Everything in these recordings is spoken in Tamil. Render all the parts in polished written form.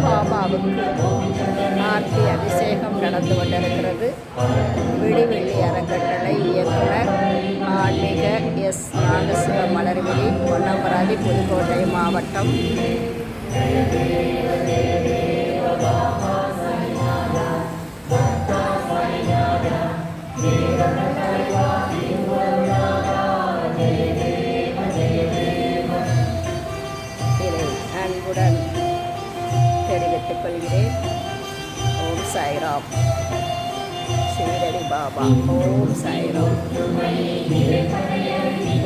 பாபாவுக்கு ஆர்த்தி அபிஷேகம் நடந்து கொண்டிருக்கிறது. விடிவெள்ளி அறக்கட்டளை இயக்குனர் ஆன்மீக எஸ் நாகசிவ மலர்விழி, பொன்னமராதி, புதுக்கோட்டை மாவட்டம். இதை அன்புடன் தெரிவித்துக் கொள்கிறேன். ஓம் சாய்ராம். சீரடி பாபா. ஓம் சாய்ராம்.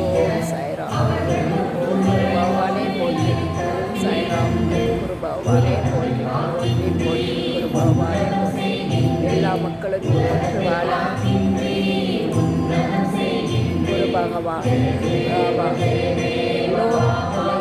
ஓம் சாய்ராம். ஓம் குரு பகவானே போற்றி. ஓம் சாய்ராம். குரு பகவானே போற்றி. போற்றி போற்றி. குரு பகவானே போற்றி. எல்லா மக்களுக்கும் பெற்று வாழ குரு பகவான் பாபா எல்லோரும்